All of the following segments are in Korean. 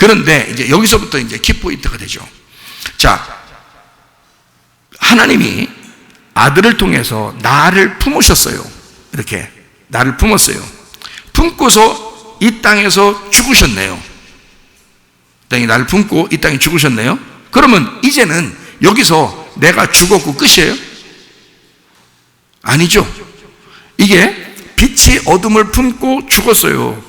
그런데 이제 여기서부터 이제 키포인트가 되죠. 자, 하나님이 아들을 통해서 나를 품으셨어요. 이렇게 나를 품었어요. 품고서 이 땅에서 죽으셨네요. 땅이 나를 품고 이 땅에 죽으셨네요. 그러면 이제는 여기서 내가 죽었고 끝이에요? 아니죠. 이게 빛이 어둠을 품고 죽었어요.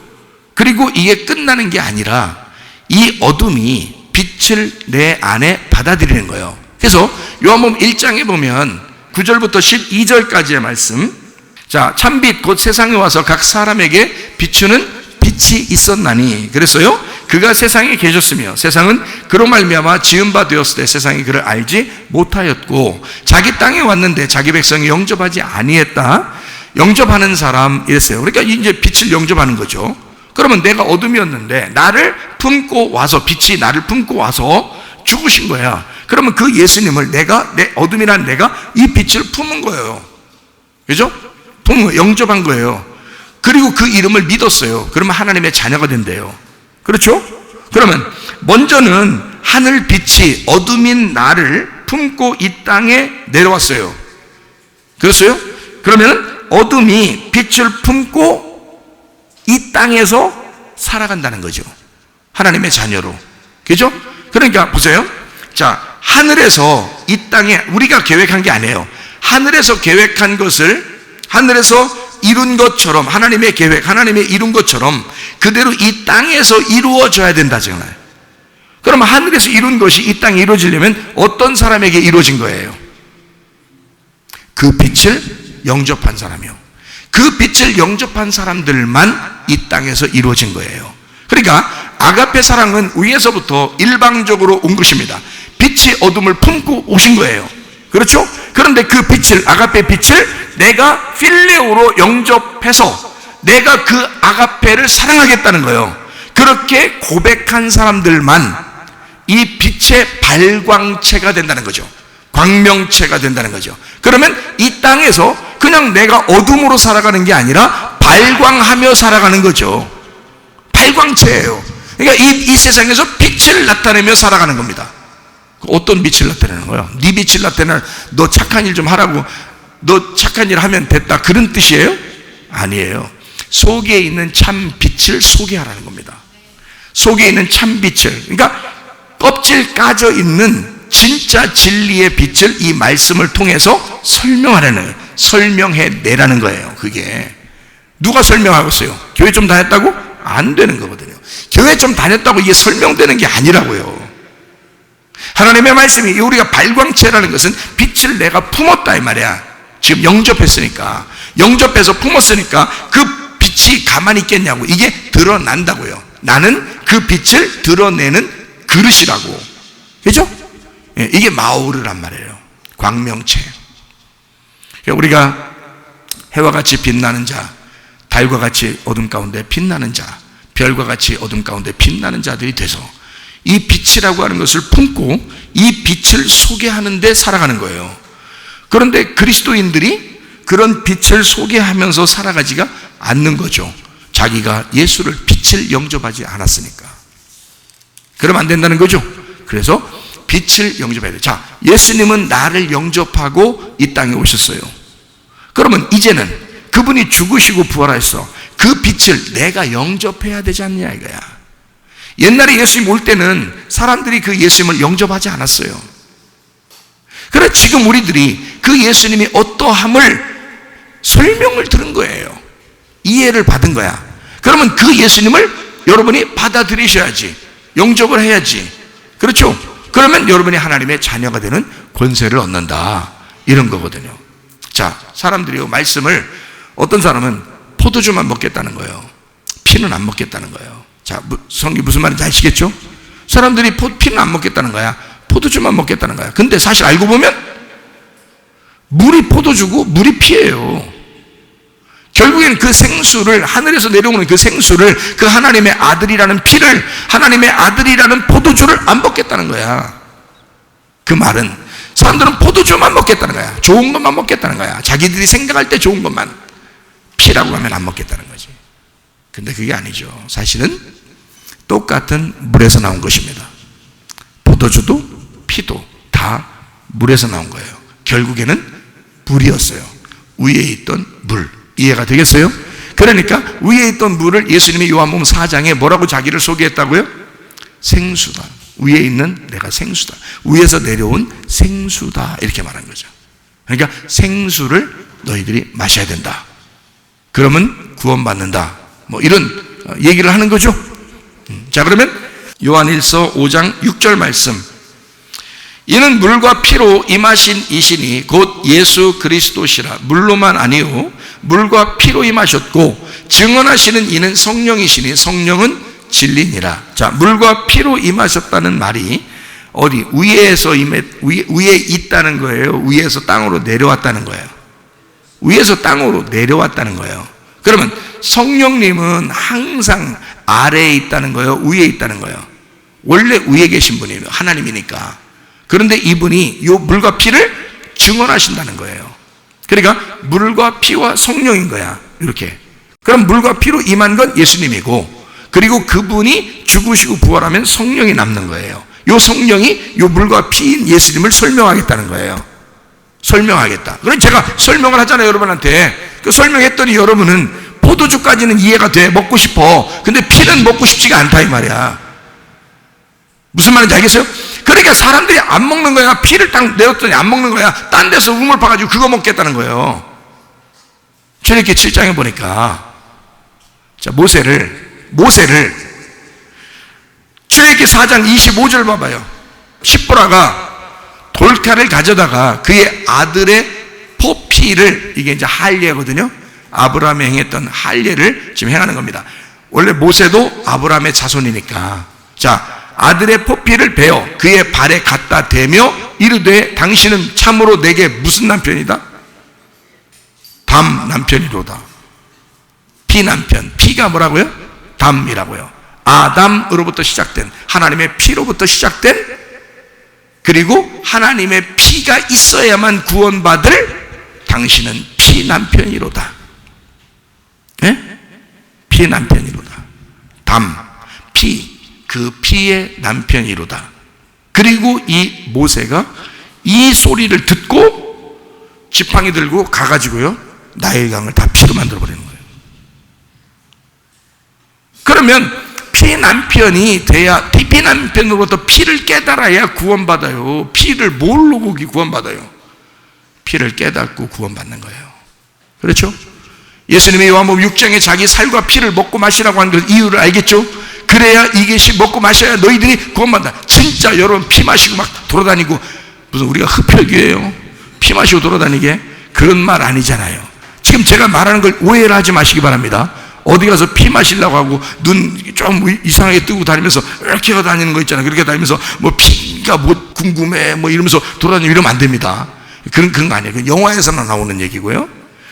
그리고 이게 끝나는 게 아니라 이 어둠이 빛을 내 안에 받아들이는 거예요. 그래서 요한복음 1장에 보면 9절부터 12절까지의 말씀, 자, 참빛 곧 세상에 와서 각 사람에게 비추는 빛이 있었나니, 그랬어요. 그가 세상에 계셨으며 세상은 그로 말미암아 지은 바 되었을 때 세상이 그를 알지 못하였고 자기 땅에 왔는데 자기 백성이 영접하지 아니했다. 영접하는 사람 이랬어요. 그러니까 이제 빛을 영접하는 거죠. 그러면 내가 어둠이었는데 나를 품고 와서, 빛이 나를 품고 와서 죽으신 거야. 그러면 그 예수님을 내가, 내 어둠이란 내가 이 빛을 품은 거예요. 그죠? 품은, 영접한 거예요. 그리고 그 이름을 믿었어요. 그러면 하나님의 자녀가 된대요. 그렇죠? 그러면 먼저는 하늘 빛이 어둠인 나를 품고 이 땅에 내려왔어요. 그렇어요? 그러면 어둠이 빛을 품고 이 땅에서 살아간다는 거죠. 하나님의 자녀로. 그죠? 그러니까 보세요. 자, 하늘에서 이 땅에 우리가 계획한 게 아니에요. 하늘에서 계획한 것을 하늘에서 이룬 것처럼, 하나님의 계획, 하나님의 이룬 것처럼 그대로 이 땅에서 이루어져야 된다잖아요. 그러면 하늘에서 이룬 것이 이 땅에 이루어지려면 어떤 사람에게 이루어진 거예요? 그 빛을 영접한 사람이요. 그 빛을 영접한 사람들만 이 땅에서 이루어진 거예요. 그러니까 아가페 사랑은 위에서부터 일방적으로 온 것입니다. 빛이 어둠을 품고 오신 거예요. 그렇죠? 그런데 그 빛을, 아가페 빛을 내가 필레오로 영접해서 내가 그 아가페를 사랑하겠다는 거예요. 그렇게 고백한 사람들만 이 빛의 발광체가 된다는 거죠. 광명체가 된다는 거죠. 그러면 이 땅에서 그냥 내가 어둠으로 살아가는 게 아니라 발광하며 살아가는 거죠. 발광체예요. 그러니까 이 세상에서 빛을 나타내며 살아가는 겁니다. 어떤 빛을 나타내는 거예요? 네 빛을 나타내는, 너 착한 일 좀 하라고, 너 착한 일 하면 됐다, 그런 뜻이에요? 아니에요. 속에 있는 참 빛을 소개하라는 겁니다. 속에 있는 참 빛을, 그러니까 껍질 까져 있는 진짜 진리의 빛을 이 말씀을 통해서 설명하라는 거예요. 설명해내라는 거예요. 그게 누가 설명하겠어요? 교회 좀 다녔다고? 안 되는 거거든요. 교회 좀 다녔다고 이게 설명되는 게 아니라고요. 하나님의 말씀이, 우리가 발광체라는 것은 빛을 내가 품었다 이 말이야. 지금 영접했으니까, 영접해서 품었으니까 그 빛이 가만히 있겠냐고. 이게 드러난다고요. 나는 그 빛을 드러내는 그릇이라고. 그죠? 이게 마오르란 말이에요. 광명체. 우리가 해와 같이 빛나는 자, 달과 같이 어둠 가운데 빛나는 자, 별과 같이 어둠 가운데 빛나는 자들이 돼서 이 빛이라고 하는 것을 품고 이 빛을 소개하는 데 살아가는 거예요. 그런데 그리스도인들이 그런 빛을 소개하면서 살아가지가 않는 거죠. 자기가 예수를, 빛을 영접하지 않았으니까. 그러면 안 된다는 거죠. 그래서 빛을 영접해야 돼요. 자, 예수님은 나를 영접하고 이 땅에 오셨어요. 그러면 이제는 그분이 죽으시고 부활하셨어. 그 빛을 내가 영접해야 되지 않냐 이거야. 옛날에 예수님 올 때는 사람들이 그 예수님을 영접하지 않았어요. 그래 지금 우리들이 그 예수님이 어떠함을 설명을 들은 거예요. 이해를 받은 거야. 그러면 그 예수님을 여러분이 받아들이셔야지. 영접을 해야지. 그렇죠? 그러면 여러분이 하나님의 자녀가 되는 권세를 얻는다. 이런 거거든요. 자, 사람들이 말씀을, 어떤 사람은 포도주만 먹겠다는 거예요. 피는 안 먹겠다는 거예요. 자, 성경이 무슨 말인지 아시겠죠? 사람들이 피는 안 먹겠다는 거야. 포도주만 먹겠다는 거야. 근데 사실 알고 보면 물이 포도주고 물이 피예요. 결국엔 그 생수를, 하늘에서 내려오는 그 생수를, 그 하나님의 아들이라는 피를, 하나님의 아들이라는 포도주를 안 먹겠다는 거야. 그 말은 사람들은 포도주만 먹겠다는 거야. 좋은 것만 먹겠다는 거야. 자기들이 생각할 때 좋은 것만. 피라고 하면 안 먹겠다는 거지. 근데 그게 아니죠. 사실은 똑같은 물에서 나온 것입니다. 포도주도 피도 다 물에서 나온 거예요. 결국에는 물이었어요. 위에 있던 물. 이해가 되겠어요? 그러니까 위에 있던 물을 예수님이 요한복음 4장에 뭐라고 자기를 소개했다고요? 생수다. 위에 있는 내가 생수다. 위에서 내려온 생수다. 이렇게 말한 거죠. 그러니까 생수를 너희들이 마셔야 된다. 그러면 구원받는다. 뭐 이런 얘기를 하는 거죠. 자, 그러면 요한일서 5장 6절 말씀. 이는 물과 피로 임하신 이시니 곧 예수 그리스도시라. 물로만 아니요 물과 피로 임하셨고 증언하시는 이는 성령이시니 성령은 진리니라. 자, 물과 피로 임하셨다는 말이 어디 위에서 위에 있다는 거예요? 위에서 땅으로 내려왔다는 거예요? 위에서 땅으로 내려왔다는 거예요. 그러면 성령님은 항상 아래에 있다는 거예요? 위에 있다는 거예요? 원래 위에 계신 분이에요. 하나님이니까. 그런데 이분이 이 물과 피를 증언하신다는 거예요. 그러니까 물과 피와 성령인 거야. 이렇게. 그럼 물과 피로 임한 건 예수님이고, 그리고 그분이 죽으시고 부활하면 성령이 남는 거예요. 이 성령이 이 물과 피인 예수님을 설명하겠다는 거예요. 설명하겠다. 그럼 제가 설명을 하잖아요, 여러분한테. 그 설명했더니 여러분은 포도주까지는 이해가 돼. 먹고 싶어. 근데 피는 먹고 싶지가 않다 이 말이야. 무슨 말인지 알겠어요? 그러니까 사람들이 안 먹는 거야. 피를 딱 내었더니 안 먹는 거야. 딴 데서 우물 파가지고 그거 먹겠다는 거예요. 출애굽기 7장에 보니까, 자, 모세를 출애굽기 4장 25절 봐봐요. 십보라가 돌칼을 가져다가 그의 아들의 포피를, 이게 이제 할례거든요. 아브라함이 행했던 할례를 지금 행하는 겁니다. 원래 모세도 아브라함의 자손이니까. 자, 아들의 포피를 베어 그의 발에 갖다 대며 이르되 당신은 참으로 내게 무슨 남편이다? 담 남편이로다. 피 남편. 피가 뭐라고요? 담이라고요. 아담으로부터 시작된, 하나님의 피로부터 시작된, 그리고 하나님의 피가 있어야만 구원받을 당신은 피 남편이로다. 예? 피 남편이로다. 담, 피, 그 피의 남편이로다. 그리고 이 모세가 이 소리를 듣고 지팡이 들고 가가지고요, 나일강을 다 피로 만들어버리는 거예요. 그러면 피 남편이 돼야, 피 남편으로부터 피를 깨달아야 구원받아요. 피를 모르고 구원받아요? 피를 깨닫고 구원받는 거예요. 그렇죠? 예수님이 요한복음 6장에 자기 살과 피를 먹고 마시라고 하는 그 이유를 알겠죠? 그래야 이것이 먹고 마셔야 너희들이 구원받는다. 진짜 여러분 피 마시고 막 돌아다니고, 무슨 우리가 흡혈귀예요? 피 마시고 돌아다니게? 그런 말 아니잖아요. 지금 제가 말하는 걸 오해를 하지 마시기 바랍니다. 어디 가서 피 마시려고 하고 눈 좀 이상하게 뜨고 다니면서 이렇게 다니는 거 있잖아요. 그렇게 다니면서 뭐 피가 뭐 궁금해 뭐 이러면서 돌아다니고 이러면 안 됩니다. 그런 거 아니에요. 영화에서나 나오는 얘기고요.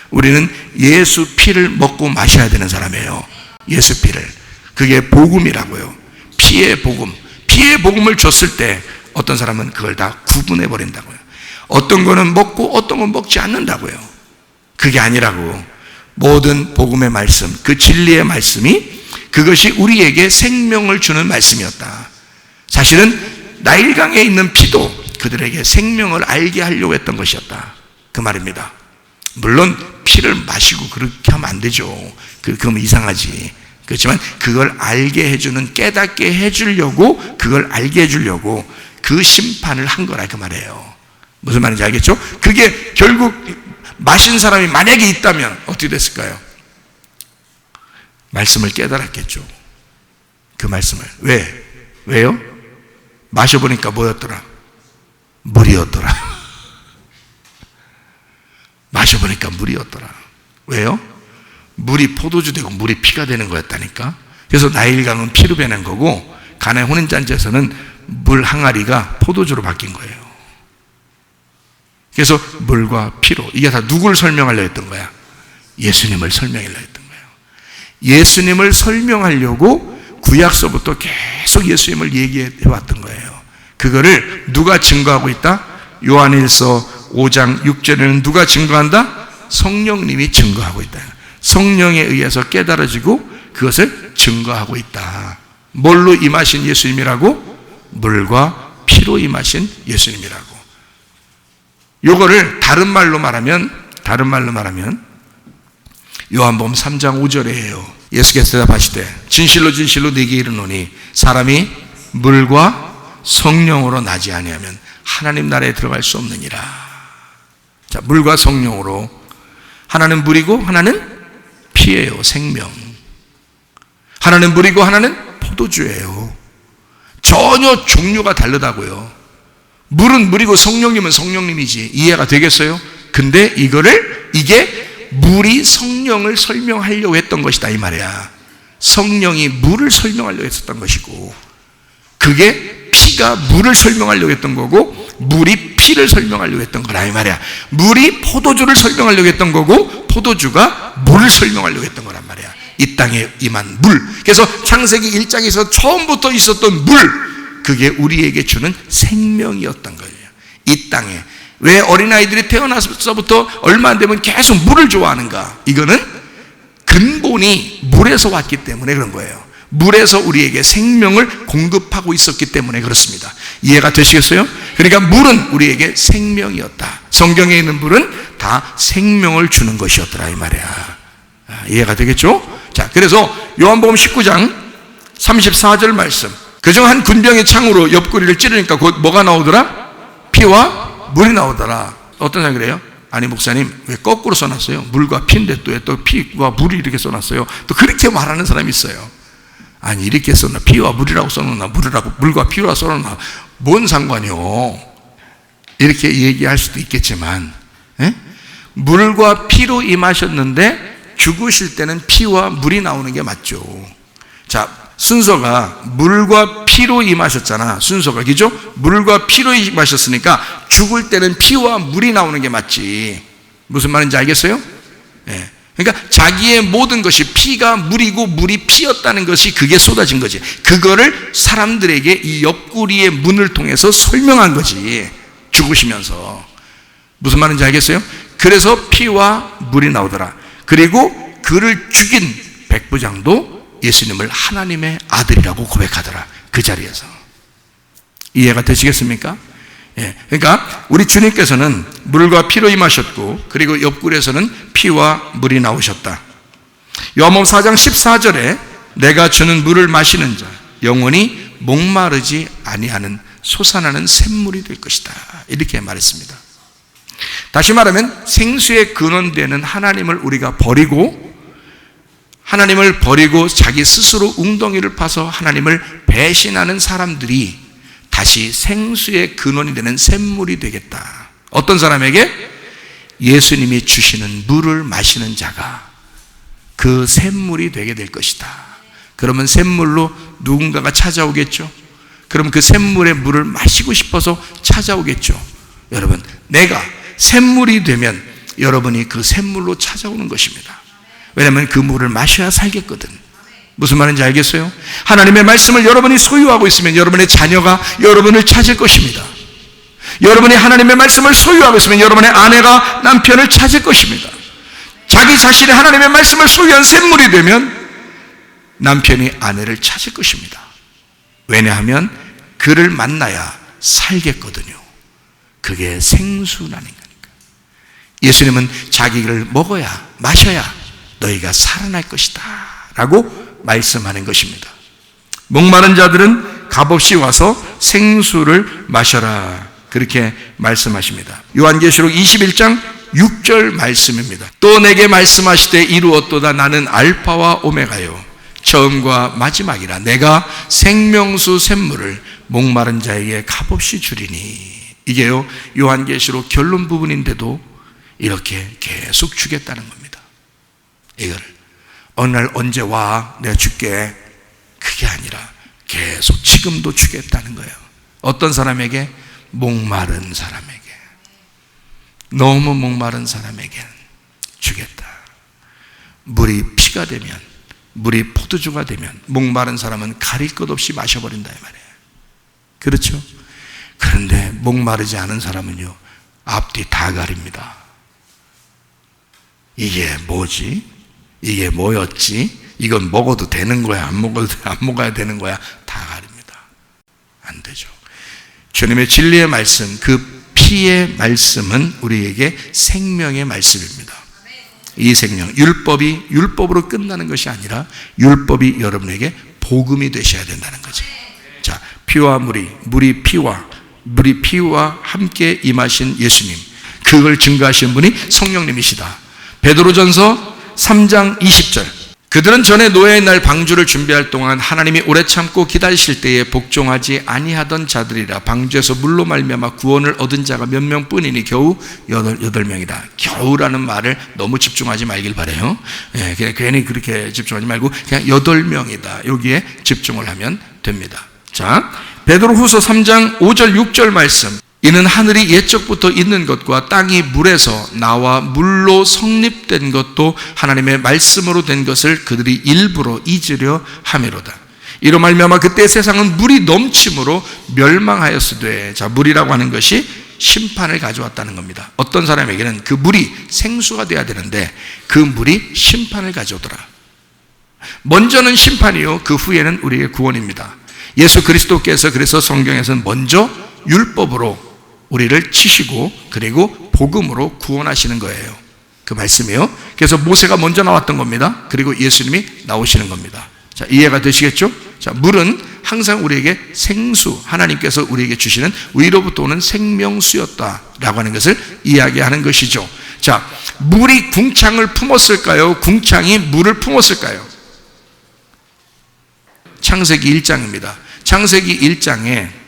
우리는 예수 피를 먹고 마셔야 되는 사람이에요. 예수 피를. 그게 복음이라고요. 피의 복음. 피의 복음을 줬을 때 어떤 사람은 그걸 다 구분해 버린다고요. 어떤 거는 먹고 어떤 건 먹지 않는다고요. 그게 아니라고. 모든 복음의 말씀, 그 진리의 말씀이, 그것이 우리에게 생명을 주는 말씀이었다. 사실은 나일강에 있는 피도 그들에게 생명을 알게 하려고 했던 것이었다. 그 말입니다. 물론 피를 마시고 그렇게 하면 안 되죠. 그러면 이상하지. 그렇지만 그걸 알게 해주는, 깨닫게 해주려고, 그걸 알게 해주려고 그 심판을 한 거라 그 말이에요. 무슨 말인지 알겠죠? 그게 결국 마신 사람이 만약에 있다면 어떻게 됐을까요? 말씀을 깨달았겠죠. 그 말씀을. 왜요? 마셔보니까 뭐였더라? 물이었더라. 마셔보니까 물이었더라. 왜요? 물이 포도주 되고 물이 피가 되는 거였다니까. 그래서 나일강은 피로 변한 거고, 가나의 혼인잔치에서는 물 항아리가 포도주로 바뀐 거예요. 그래서 물과 피로, 이게 다 누구를 설명하려고 했던 거야? 예수님을 설명하려고 했던 거예요. 예수님을 설명하려고 구약서부터 계속 예수님을 얘기해 왔던 거예요. 그거를 누가 증거하고 있다? 요한일서 5장 6절에는 누가 증거한다? 성령님이 증거하고 있다. 성령에 의해서 깨달아지고 그것을 증거하고 있다. 뭘로 임하신 예수님이라고? 물과 피로 임하신 예수님이라고. 요거를 다른 말로 말하면 요한복음 3장 5절에요. 예수께서 대답하시되 진실로 진실로 네게 이르노니 사람이 물과 성령으로 나지 아니하면 하나님 나라에 들어갈 수 없느니라. 자, 물과 성령으로, 하나는 물이고 하나는 피예요. 생명. 하나는 물이고 하나는 포도주예요. 전혀 종류가 다르다고요. 물은 물이고 성령님은 성령님이지. 이해가 되겠어요? 근데 이게 물이 성령을 설명하려고 했던 것이다 이 말이야. 성령이 물을 설명하려고 했었던 것이고, 그게 피가 물을 설명하려고 했던 거고, 물이 피를 설명하려고 했던 거라 이 말이야. 물이 포도주를 설명하려고 했던 거고, 포도주가 물을 설명하려고 했던 거란 말이야. 이 땅에 임한 물. 그래서 창세기 1장에서 처음부터 있었던 물, 그게 우리에게 주는 생명이었던 거예요. 이 땅에 왜 어린아이들이 태어나서부터 얼마 안 되면 계속 물을 좋아하는가? 이거는 근본이 물에서 왔기 때문에 그런 거예요. 물에서 우리에게 생명을 공급하고 있었기 때문에 그렇습니다. 이해가 되시겠어요? 그러니까 물은 우리에게 생명이었다. 성경에 있는 물은 다 생명을 주는 것이었더라 이 말이야. 이해가 되겠죠? 자, 그래서 요한복음 19장 34절 말씀, 그중 한 군병의 창으로 옆구리를 찌르니까 곧 뭐가 나오더라? 피와 물이 나오더라. 어떤 사람이 그래요? 아니 목사님, 왜 거꾸로 써놨어요? 물과 피인데 또 피와 물이 이렇게 써놨어요? 또 그렇게 말하는 사람이 있어요. 아니 이렇게 써놔, 피와 물이라고 써놓나, 물과 피와 써놓나, 뭔 상관이요? 이렇게 얘기할 수도 있겠지만, 물과 피로 임하셨는데 죽으실 때는 피와 물이 나오는 게 맞죠. 자, 순서가 물과 피로 임하셨잖아. 순서가, 그죠? 물과 피로 임하셨으니까 죽을 때는 피와 물이 나오는 게 맞지. 무슨 말인지 알겠어요? 예. 그러니까 자기의 모든 것이 피가 물이고 물이 피였다는 것이, 그게 쏟아진 거지. 그거를 사람들에게 이 옆구리의 문을 통해서 설명한 거지. 죽으시면서. 무슨 말인지 알겠어요? 그래서 피와 물이 나오더라. 그리고 그를 죽인 백부장도 예수님을 하나님의 아들이라고 고백하더라. 그 자리에서. 이해가 되시겠습니까? 예. 그러니까 우리 주님께서는 물과 피로 임하셨고, 그리고 옆구리에서는 피와 물이 나오셨다. 요한복음 4장 14절에 내가 주는 물을 마시는 자 영원히 목마르지 아니하는 솟아나는 샘물이 될 것이다. 이렇게 말했습니다. 다시 말하면 생수의 근원되는 하나님을 우리가 버리고, 하나님을 버리고 자기 스스로 웅덩이를 파서 하나님을 배신하는 사람들이 다시 생수의 근원이 되는 샘물이 되겠다. 어떤 사람에게? 예수님이 주시는 물을 마시는 자가 그 샘물이 되게 될 것이다. 그러면 샘물로 누군가가 찾아오겠죠. 그럼 그 샘물의 물을 마시고 싶어서 찾아오겠죠. 여러분, 내가 샘물이 되면 여러분이 그 샘물로 찾아오는 것입니다. 왜냐하면 그 물을 마셔야 살겠거든. 무슨 말인지 알겠어요? 하나님의 말씀을 여러분이 소유하고 있으면 여러분의 자녀가 여러분을 찾을 것입니다. 여러분이 하나님의 말씀을 소유하고 있으면 여러분의 아내가 남편을 찾을 것입니다. 자기 자신이 하나님의 말씀을 소유한 샘물이 되면 남편이 아내를 찾을 것입니다. 왜냐하면 그를 만나야 살겠거든요. 그게 생수라는 거니까. 예수님은 자기를 먹어야 마셔야 너희가 살아날 것이다 라고 말씀하는 것입니다. 목마른 자들은 값없이 와서 생수를 마셔라, 그렇게 말씀하십니다. 요한계시록 21장 6절 말씀입니다. 또 내게 말씀하시되 이루었도다. 나는 알파와 오메가요 처음과 마지막이라. 내가 생명수 샘물을 목마른 자에게 값없이 주리니. 이게요 요한계시록 결론 부분인데도 이렇게 계속 주겠다는 겁니다. 이거를 어느 날 언제 와 내가 줄게, 그게 아니라 계속 지금도 주겠다는 거예요. 어떤 사람에게? 목마른 사람에게, 너무 목마른 사람에게 주겠다. 물이 피가 되면, 물이 포도주가 되면 목마른 사람은 가릴 것 없이 마셔버린다 이 말이에요. 그렇죠? 그런데 목마르지 않은 사람은요 앞뒤 다 가립니다. 이게 뭐지? 이게 뭐였지? 이건 먹어도 되는 거야, 안 먹어야 되는 거야, 다 가립니다. 안 되죠. 주님의 진리의 말씀, 그 피의 말씀은 우리에게 생명의 말씀입니다. 이 생명, 율법이 율법으로 끝나는 것이 아니라 율법이 여러분에게 복음이 되셔야 된다는 거지. 자, 피와 물이 피와 함께 임하신 예수님, 그걸 증거하신 분이 성령님이시다. 베드로전서 3장 20절, 그들은 전에 노예의 날 방주를 준비할 동안 하나님이 오래 참고 기다리실 때에 복종하지 아니하던 자들이라. 방주에서 물로 말미암아 구원을 얻은 자가 몇 명뿐이니 겨우 8명이다. 겨우라는 말을 너무 집중하지 말길 바라요. 그냥 괜히 그렇게 집중하지 말고 그냥 8명이다. 여기에 집중을 하면 됩니다. 자, 베드로후서 3장 5절 6절 말씀. 이는 하늘이 옛적부터 있는 것과 땅이 물에서 나와 물로 성립된 것도 하나님의 말씀으로 된 것을 그들이 일부러 잊으려 함이로다. 이로 말미암아 그때 세상은 물이 넘침으로 멸망하였으되, 자, 물이라고 하는 것이 심판을 가져왔다는 겁니다. 어떤 사람에게는 그 물이 생수가 돼야 되는데 그 물이 심판을 가져오더라. 먼저는 심판이요, 그 후에는 우리의 구원입니다. 예수 그리스도께서 그래서 성경에서는 먼저 율법으로 우리를 치시고 그리고 복음으로 구원하시는 거예요. 그 말씀이요. 그래서 모세가 먼저 나왔던 겁니다. 그리고 예수님이 나오시는 겁니다. 자, 이해가 되시겠죠? 자, 물은 항상 우리에게 생수, 하나님께서 우리에게 주시는 위로부터 오는 생명수였다라고 하는 것을 이야기하는 것이죠. 자, 물이 궁창을 품었을까요? 궁창이 물을 품었을까요? 창세기 1장입니다. 창세기 1장에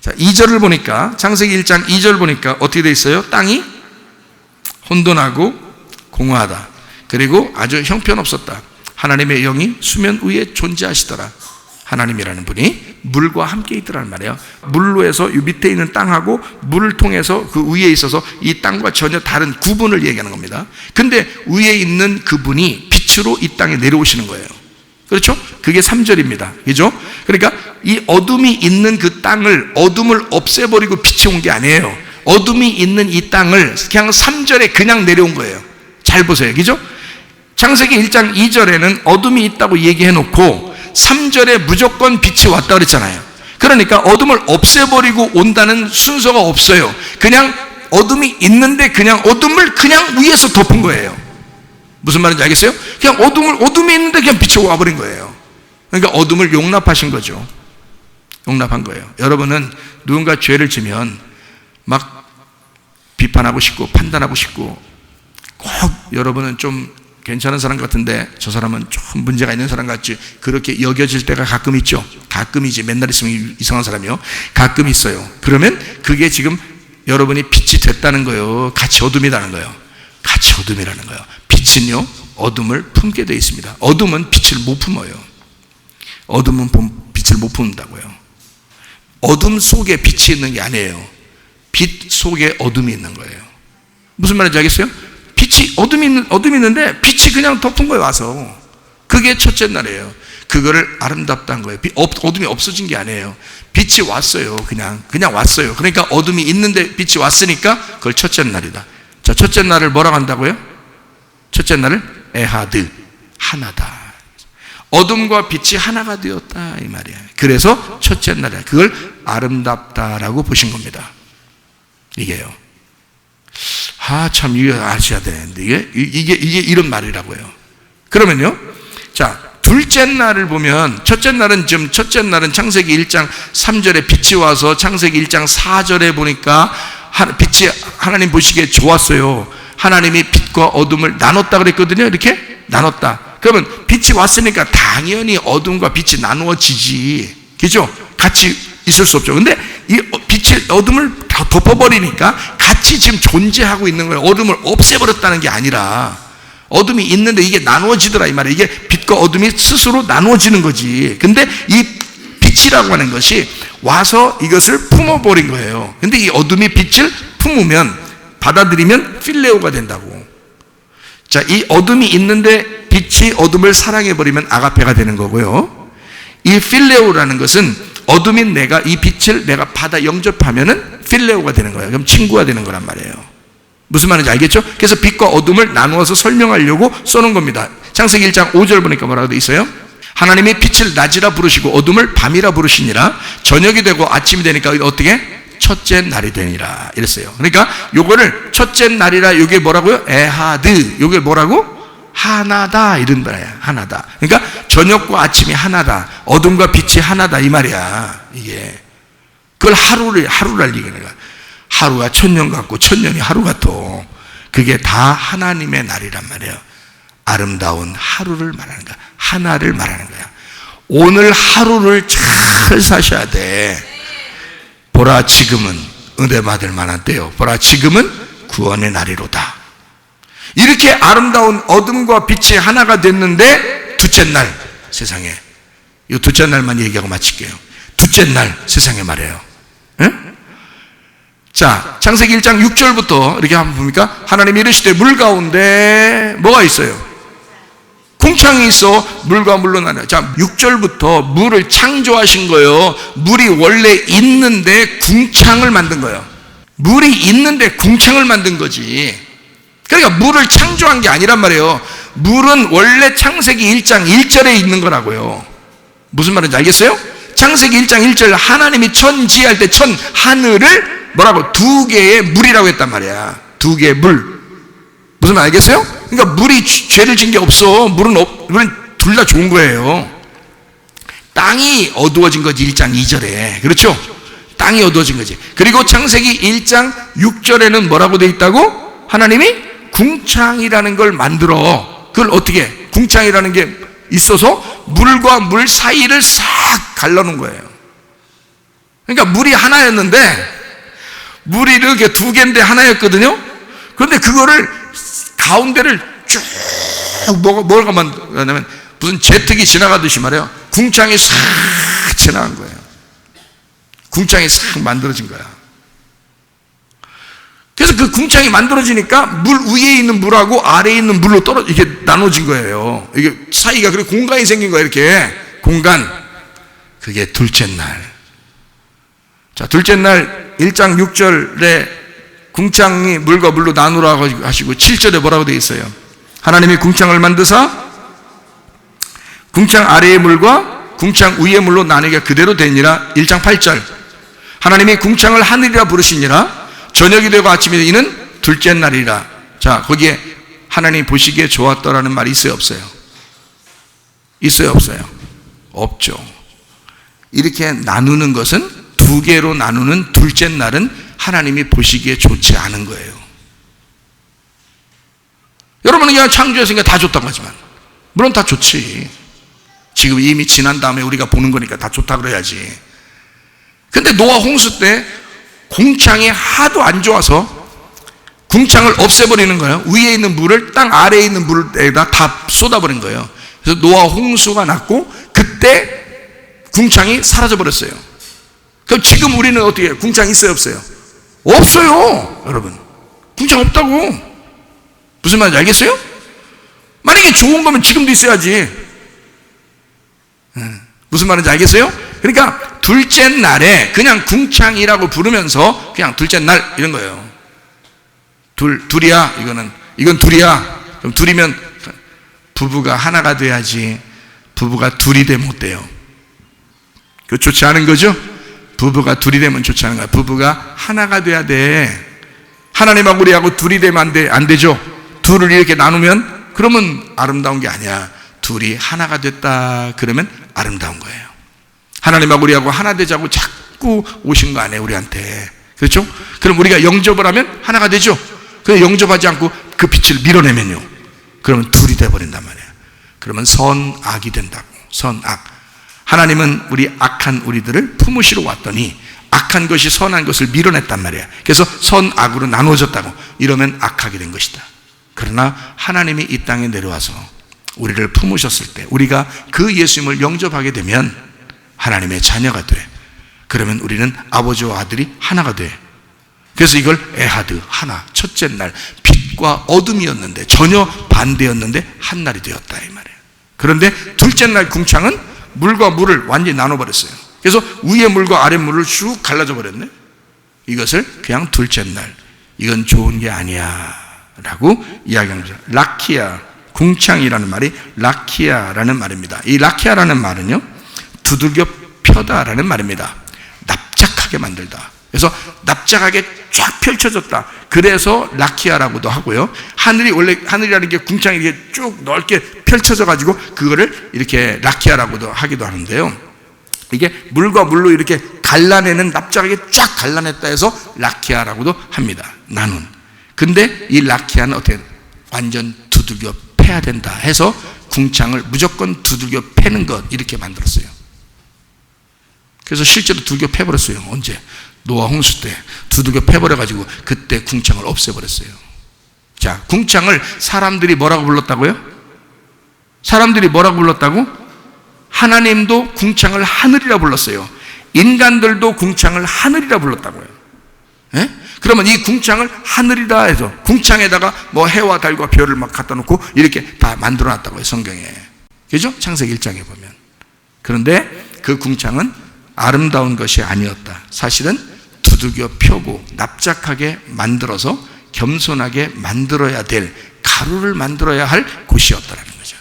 자, 2절을 보니까, 창세기 1장 2절 보니까 어떻게 되어 있어요? 땅이 혼돈하고 공허하다. 그리고 아주 형편없었다. 하나님의 영이 수면 위에 존재하시더라. 하나님이라는 분이 물과 함께 있더라는 말이에요. 물로 해서 이 밑에 있는 땅하고 물을 통해서 그 위에 있어서 이 땅과 전혀 다른 구분을 얘기하는 겁니다. 근데 위에 있는 그분이 빛으로 이 땅에 내려오시는 거예요. 그렇죠? 그게 3절입니다. 그죠? 그러니까 이 어둠이 있는 그 땅을, 어둠을 없애버리고 빛이 온 게 아니에요. 어둠이 있는 이 땅을 그냥 3절에 그냥 내려온 거예요. 잘 보세요. 그죠? 창세기 1장 2절에는 어둠이 있다고 얘기해 놓고 3절에 무조건 빛이 왔다 그랬잖아요. 그러니까 어둠을 없애버리고 온다는 순서가 없어요. 그냥 어둠이 있는데 그냥 어둠을 그냥 위에서 덮은 거예요. 무슨 말인지 알겠어요? 그냥 어둠이 있는데 그냥 빛이 와버린 거예요. 그러니까 어둠을 용납하신 거죠. 용납한 거예요. 여러분은 누군가 죄를 지면 막 비판하고 싶고 판단하고 싶고, 꼭 여러분은 좀 괜찮은 사람 같은데 저 사람은 좀 문제가 있는 사람 같이 그렇게 여겨질 때가 가끔 있죠. 가끔이지, 맨날 있으면 이상한 사람이요. 가끔 있어요. 그러면 그게 지금 여러분이 빛이 됐다는 거예요. 같이 어둠이라는 거예요. 같이 어둠이라는 거예요. 빛은요, 어둠을 품게 되어 있습니다. 어둠은 빛을 못 품어요. 어둠은 빛을 못 품는다고요. 어둠 속에 빛이 있는 게 아니에요. 빛 속에 어둠이 있는 거예요. 무슨 말인지 알겠어요? 빛이, 어둠이 있는데 빛이 그냥 덮은 거예요, 와서. 그게 첫째 날이에요. 그거를 아름답다는 거예요. 어둠이 없어진 게 아니에요. 빛이 왔어요. 그냥 왔어요. 그러니까 어둠이 있는데 빛이 왔으니까 그걸 첫째 날이다. 자, 첫째 날을 뭐라고 한다고요? 첫째 날을 에하드, 하나다. 어둠과 빛이 하나가 되었다, 이 말이에요. 그래서 첫째 날에 그걸 아름답다라고 보신 겁니다. 이게요. 참, 이거 아셔야 되는데, 이게 이런 말이라고요. 그러면요. 자, 둘째 날을 보면, 첫째 날은 창세기 1장 3절에 빛이 와서 창세기 1장 4절에 보니까 빛이 하나님 보시기에 좋았어요. 하나님이 빛과 어둠을 나눴다 그랬거든요. 이렇게 나눴다. 그러면 빛이 왔으니까 당연히 어둠과 빛이 나누어지지. 그죠? 같이 있을 수 없죠. 근데 이 빛이 어둠을 다 덮어버리니까 같이 지금 존재하고 있는 거예요. 어둠을 없애버렸다는 게 아니라 어둠이 있는데 이게 나누어지더라, 이 말이에요. 이게 빛과 어둠이 스스로 나누어지는 거지. 근데 이 빛이라고 하는 것이 와서 이것을 품어버린 거예요. 근데 이 어둠이 빛을 품으면, 받아들이면 필레오가 된다고. 자, 이 어둠이 있는데 빛이 어둠을 사랑해버리면 아가페가 되는 거고요. 이 필레오라는 것은 어둠인 내가 이 빛을 내가 받아 영접하면은 필레오가 되는 거예요. 그럼 친구가 되는 거란 말이에요. 무슨 말인지 알겠죠? 그래서 빛과 어둠을 나누어서 설명하려고 써놓은 겁니다. 창세기 1장 5절 보니까 뭐라고 돼 있어요? 하나님이 빛을 낮이라 부르시고 어둠을 밤이라 부르시니라. 저녁이 되고 아침이 되니까 어떻게? 첫째 날이 되니라 이랬어요. 그러니까 요거를 첫째 날이라, 요게 뭐라고요? 에하드. 요게 뭐라고? 하나다 이런 말이야. 하나다. 그러니까 저녁과 아침이 하나다, 어둠과 빛이 하나다 이 말이야. 이게 그걸 하루를 얘기하는 거야. 하루가 천년 같고 천년이 하루 같아. 그게 다 하나님의 날이란 말이에요. 아름다운 하루를 말하는 거야. 하나를 말하는 거야. 오늘 하루를 잘 사셔야 돼. 보라 지금은 은혜 받을 만한 때요. 보라 지금은 구원의 날이로다. 이렇게 아름다운 어둠과 빛이 하나가 됐는데 둘째 날 세상에, 이 둘째 날만 얘기하고 마칠게요. 둘째 날 세상에 말해요. 에? 자, 창세기 1장 6절부터 이렇게 한번 봅니까? 하나님이 이르시되 물 가운데 뭐가 있어요? 궁창이 있어. 물과 물로 나눠. 자, 6절부터 물을 창조하신 거예요. 물이 원래 있는데 궁창을 만든 거예요. 물이 있는데 궁창을 만든 거지. 그러니까 물을 창조한 게 아니란 말이에요. 물은 원래 창세기 1장 1절에 있는 거라고요. 무슨 말인지 알겠어요? 창세기 1장 1절 하나님이 천지할 때 천 하늘을 뭐라고? 두 개의 물이라고 했단 말이야. 두 개의 물. 무슨 말 알겠어요? 그러니까 물이 죄를 진 게 없어. 물은 둘 다 좋은 거예요. 땅이 어두워진 거지 1장 2절에. 그렇죠? 땅이 어두워진 거지. 그리고 창세기 1장 6절에는 뭐라고 돼 있다고? 하나님이 궁창이라는 걸 만들어. 그걸 어떻게? 궁창이라는 게 있어서 물과 물 사이를 싹 갈라놓은 거예요. 그러니까 물이 하나였는데, 물이 이렇게 두 개인데 하나였거든요. 그런데 그거를 가운데를 쭉 뭐가 만들냐면 무슨 제트기 지나가듯이 말이에요. 궁창이 싹 지나간 거예요. 궁창이 싹 만들어진 거야. 그래서 그 궁창이 만들어지니까 물 위에 있는 물하고 아래에 있는 물로 이렇게 나눠진 거예요. 이게 사이가, 그리고 공간이 생긴 거예요. 이렇게 공간. 그게 둘째 날. 자, 둘째 날 1장 6절에 궁창이 물과 물로 나누라고 하시고 7절에 뭐라고 되어 있어요? 하나님이 궁창을 만드사 궁창 아래의 물과 궁창 위의 물로 나누게 그대로 되니라. 1장 8절 하나님이 궁창을 하늘이라 부르시니라. 저녁이 되고 아침이 되고 이는 둘째 날이라. 자, 거기에 하나님 보시기에 좋았더라는 말이 있어요, 없어요? 있어요, 없어요? 없죠. 이렇게 나누는 것은, 두 개로 나누는 둘째 날은 하나님이 보시기에 좋지 않은 거예요. 여러분은 그냥 창조했으니까 다 좋다고 하지만, 물론 다 좋지. 지금 이미 지난 다음에 우리가 보는 거니까 다 좋다 그래야지. 근데 노아 홍수 때 궁창이 하도 안 좋아서 궁창을 없애버리는 거예요. 위에 있는 물을 땅 아래에 있는 물에다 다 쏟아버린 거예요. 그래서 노아 홍수가 났고 그때 궁창이 사라져버렸어요. 그럼 지금 우리는 어떻게 해요? 궁창 있어요, 없어요? 없어요, 여러분. 궁창 없다고. 무슨 말인지 알겠어요? 만약에 좋은 거면 지금도 있어야지. 무슨 말인지 알겠어요? 그러니까 둘째 날에 그냥 궁창이라고 부르면서 그냥 둘째 날 이런 거예요. 둘이야. 이건 둘이야. 그럼 둘이면 부부가 하나가 돼야지. 부부가 둘이 되면 못 돼요. 그거 좋지 않은 거죠? 부부가 둘이 되면 좋지 않은 거야. 부부가 하나가 돼야 돼. 하나님하고 우리하고 둘이 되면 안 되죠? 둘을 이렇게 나누면 그러면 아름다운 게 아니야. 둘이 하나가 됐다 그러면 아름다운 거예요. 하나님하고 우리하고 하나 되자고 자꾸 오신 거 아니에요, 우리한테. 그렇죠? 그럼 우리가 영접을 하면 하나가 되죠? 근데 영접하지 않고 그 빛을 밀어내면요, 그러면 둘이 돼버린단 말이에요. 그러면 선악이 된다고. 선악. 하나님은 우리 악한 우리들을 품으시러 왔더니 악한 것이 선한 것을 밀어냈단 말이에요. 그래서 선악으로 나누어졌다고. 이러면 악하게 된 것이다. 그러나 하나님이 이 땅에 내려와서 우리를 품으셨을 때, 우리가 그 예수님을 영접하게 되면 하나님의 자녀가 돼. 그러면 우리는 아버지와 아들이 하나가 돼. 그래서 이걸 에하드, 하나, 첫째 날, 빛과 어둠이었는데, 전혀 반대였는데 한 날이 되었다 이 말이에요. 그런데 둘째 날 궁창은 물과 물을 완전히 나눠버렸어요. 그래서 위에 물과 아래 물을 쭉 갈라져 버렸네. 이것을 그냥 둘째 날, 이건 좋은 게 아니야 라고 이야기합니다. 라키아, 궁창이라는 말이 라키아라는 말입니다. 이 라키아라는 말은요, 두들겨 펴다라는 말입니다. 납작하게 만들다. 그래서 납작하게 쫙 펼쳐졌다. 그래서 라키아라고도 하고요. 원래 하늘이라는 게 궁창이 이렇게 쭉 넓게 펼쳐져 가지고 그거를 이렇게 라키아라고도 하기도 하는데요. 이게 물과 물로 이렇게 갈라내는, 납작하게 쫙 갈라냈다 해서 라키아라고도 합니다. 나눈. 근데 이 라키아는 어떻게 완전 두들겨 패야 된다 해서 궁창을 무조건 두들겨 패는 것, 이렇게 만들었어요. 그래서 실제로 두들겨 패버렸어요. 언제? 노아 홍수 때 두들겨 패버려가지고 그때 궁창을 없애버렸어요. 자, 궁창을 사람들이 뭐라고 불렀다고요? 사람들이 뭐라고 불렀다고? 하나님도 궁창을 하늘이라 불렀어요. 인간들도 궁창을 하늘이라 불렀다고요. 예? 그러면 이 궁창을 하늘이라 해서 궁창에다가 뭐 해와 달과 별을 막 갖다 놓고 이렇게 다 만들어 놨다고요, 성경에. 그죠? 창세기 1장에 보면. 그런데 그 궁창은 아름다운 것이 아니었다. 사실은 두들겨 펴고 납작하게 만들어서 겸손하게 만들어야 될, 가루를 만들어야 할 곳이었다라는 거죠.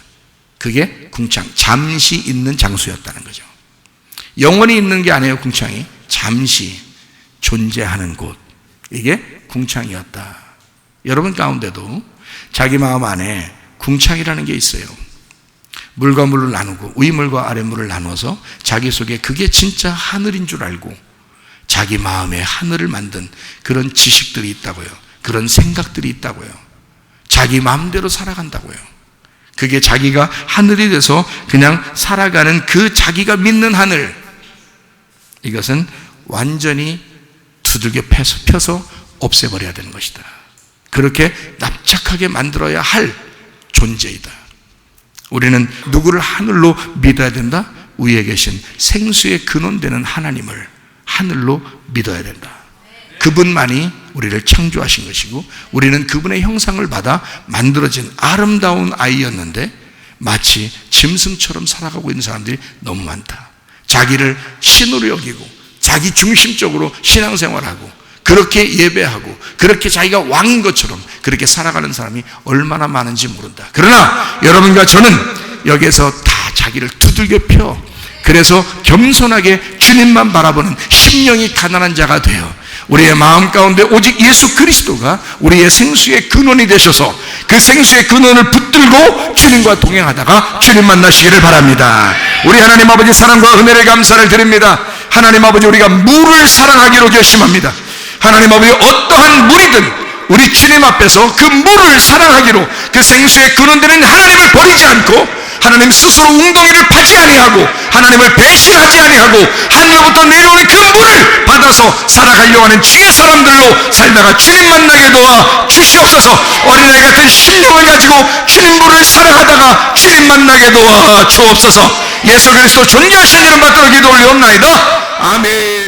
그게 궁창, 잠시 있는 장소였다는 거죠. 영원히 있는 게 아니에요. 궁창이 잠시 존재하는 곳, 이게 궁창이었다. 여러분 가운데도 자기 마음 안에 궁창이라는 게 있어요. 물과 물을 나누고 위물과 아랫물을 나눠서 자기 속에 그게 진짜 하늘인 줄 알고 자기 마음에 하늘을 만든 그런 지식들이 있다고요. 그런 생각들이 있다고요. 자기 마음대로 살아간다고요. 그게 자기가 하늘이 돼서 그냥 살아가는 그 자기가 믿는 하늘, 이것은 완전히 두들겨 펴서 없애버려야 되는 것이다. 그렇게 납작하게 만들어야 할 존재이다. 우리는 누구를 하늘로 믿어야 된다? 위에 계신 생수의 근원되는 하나님을 하늘로 믿어야 된다. 그분만이 우리를 창조하신 것이고 우리는 그분의 형상을 받아 만들어진 아름다운 아이였는데 마치 짐승처럼 살아가고 있는 사람들이 너무 많다. 자기를 신으로 여기고 자기 중심적으로 신앙생활하고 그렇게 예배하고 그렇게 자기가 왕인 것처럼 그렇게 살아가는 사람이 얼마나 많은지 모른다. 그러나 여러분과 저는 여기에서 다 자기를 두들겨 펴, 그래서 겸손하게 주님만 바라보는 심령이 가난한 자가 되어 우리의 마음 가운데 오직 예수 그리스도가 우리의 생수의 근원이 되셔서 그 생수의 근원을 붙들고 주님과 동행하다가 주님 만나시기를 바랍니다. 우리 하나님 아버지 사랑과 은혜를 감사를 드립니다. 하나님 아버지, 우리가 물을 사랑하기로 결심합니다. 하나님 아버지, 어떠한 물이든 우리 주님 앞에서 그 물을 사랑하기로, 그 생수의 근원되는 하나님을 버리지 않고 하나님 스스로 웅덩이를 파지 아니하고 하나님을 배신하지 아니하고 하늘로부터 내려오는 그 물을 받아서 살아가려고 하는 주의 사람들로 살다가 주님 만나게 도와 주시옵소서. 어린아이 같은 심령을 가지고 주님 물을 사랑하다가 주님 만나게 도와 주옵소서. 예수 그리스도 존귀하신 이름 받들어 기도 올리옵나이다. 아멘.